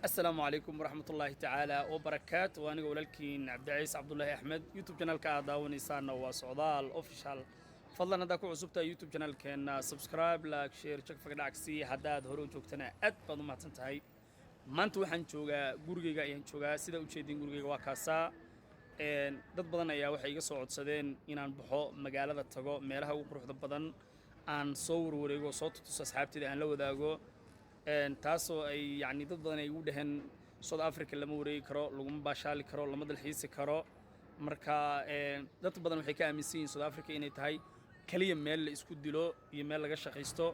السلام عليكم ورحمة الله تعالى وبركاته وأنا أقول لكم عبد العزيز عبد الله أحمد يوتيوب channel كأدا ونسان وصعدال official فضلا نداكو عصبتا يوتيوب channel كان سبسكرايب لايك شير تشك فقد عكسي حداد هرو جوجتنا أد بدو ما تنتهي ما أنتوا حنشوجا جورجيجا ينشوجا سيدا وشيدين جورجيجا وكاسا dad badan ayaa waxay iga soo codsadeen inaan baxo magaalada tago meelaha ugu quruxda badan aan soo warwareego soo tuso asxaabtida aan la wadaago taasoo ay yani dad badan ay ugu dhahan South Africa lama wareegi karo laguma baashaali karo lama dalxiisi karo marka dad badan waxay ka aaminsan yihiin South Africa inay tahay kaliya meel la isku dilo iyo meel laga shaqeysto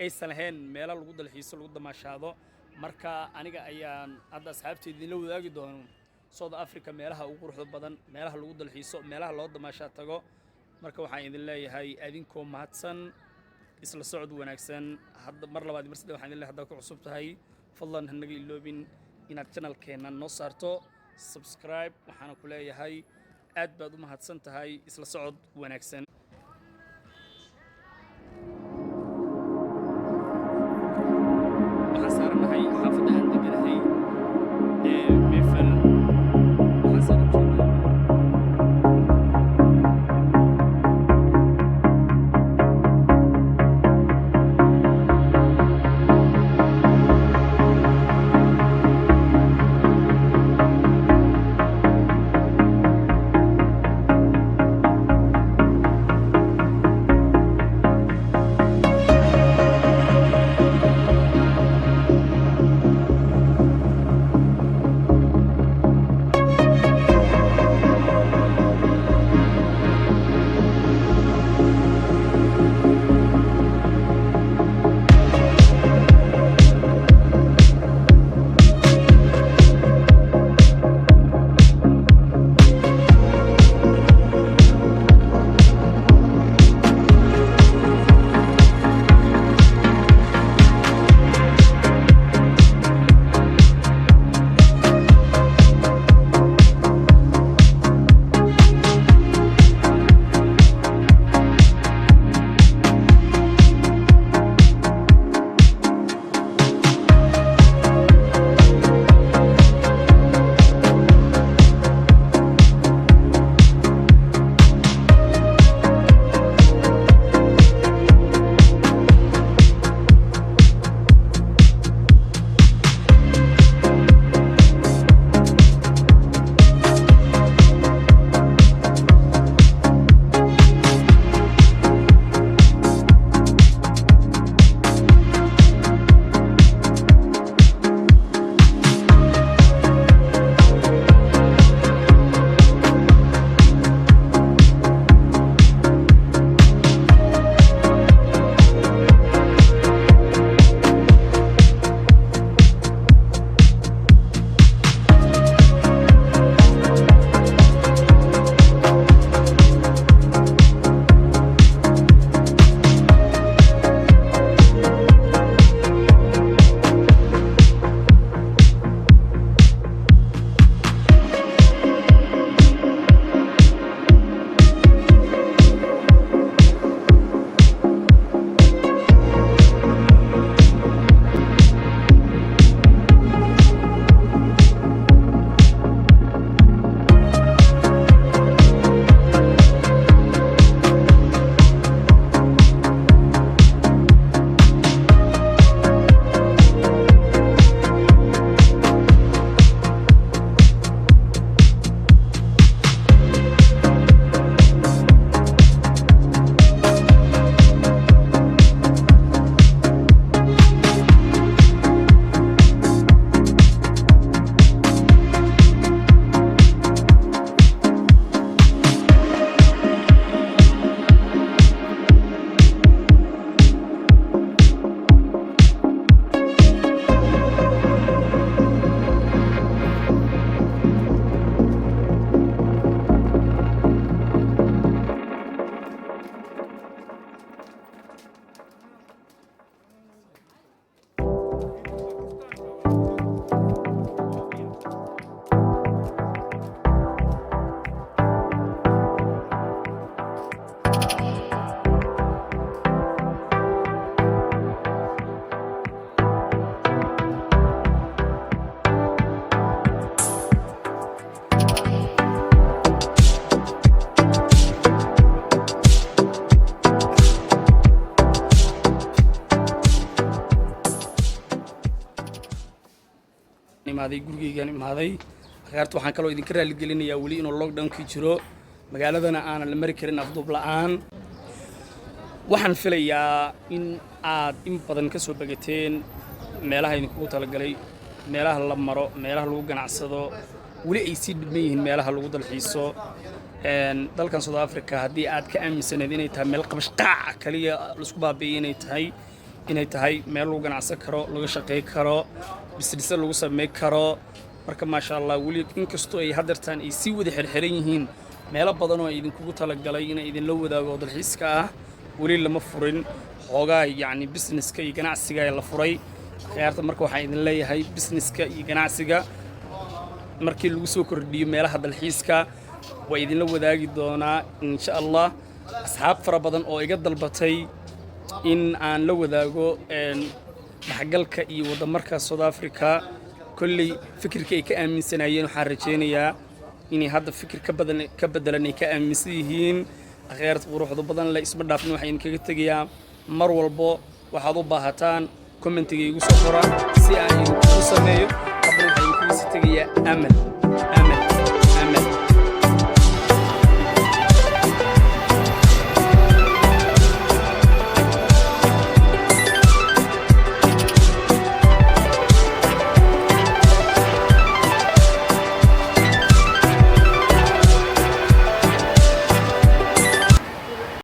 aysan lahayn meel lagu dalxiiso lagu damaashaado marka aniga ayaan hadda asxaabtayda la wadaagi doono South Africa meelaha ugu quruxda badan meelaha lagu dalxiiso meelaha loo damaasha tago marka waxaan idin leeyahay adinkoo mahadsan isla socod wanaagsan hadda mar labaad mar saddex waxaan idin leeyahay hadda ku cusub tahay fadlan hanaga iloobin inaad channelkeena noo saarto subscribe waxaan ku leeyahay aad baad u mahadsan tahay isla socod wanaagsan waxaan saaranahay xaafadda aan deganahay meefal imaaday gurigeygaan imaaday akhyaarta waxaan kaloo idinka raali gelinayaa weli inuu lockdownkii jiro magaaladana aanan la mari karin afduub la'aan waxaan filayaa in aad in badan ka soo bagateen meelaha idinkugu talagalay meelaha la maro meelaha lagu ganacsado weli ay sii dhiban yihiin meelaha lagu dalxiiso dalkan South Africa haddii aad ka aaminsaneed inay tahay meel qabash qaac kaliya la isku baabi'iyay inay tahay meel lagu ganacsan karo laga shaqeyn karo business lagu sameyn karo marka ma sha Allah weli inkastoo ay hadartaan ay sii wada xirxiran yihiin meelo badan oo idinkugu talagalay inay idin la wadaago dalxiiska ah weli lama furin xoogaa yani businesska iyo ganacsiga la furay akhyaarta marka waxaan idin leeyahay businesska iyo ganacsiga markii lagu soo kordhiyo meelaha dalxiiska way idin la wadaagi doonaa insha Allah asxaab fara badan oo iga dalbatay in aan la wadaago dhaxgalka iyo wadamarka South Africa kulli fikirka ay ka aaminsanayeen waxaan rajeynayaa inay hadda fikir ka bedelan ay ka aaminsan yihiin akhyaarta quruxda badan la isma dhaafin waxaan kaga tagayaa mar walbo waxaad u baahataan commentiga igu soo qora si aan idinku sameeyo hadda waxaan kaga tagayaa amal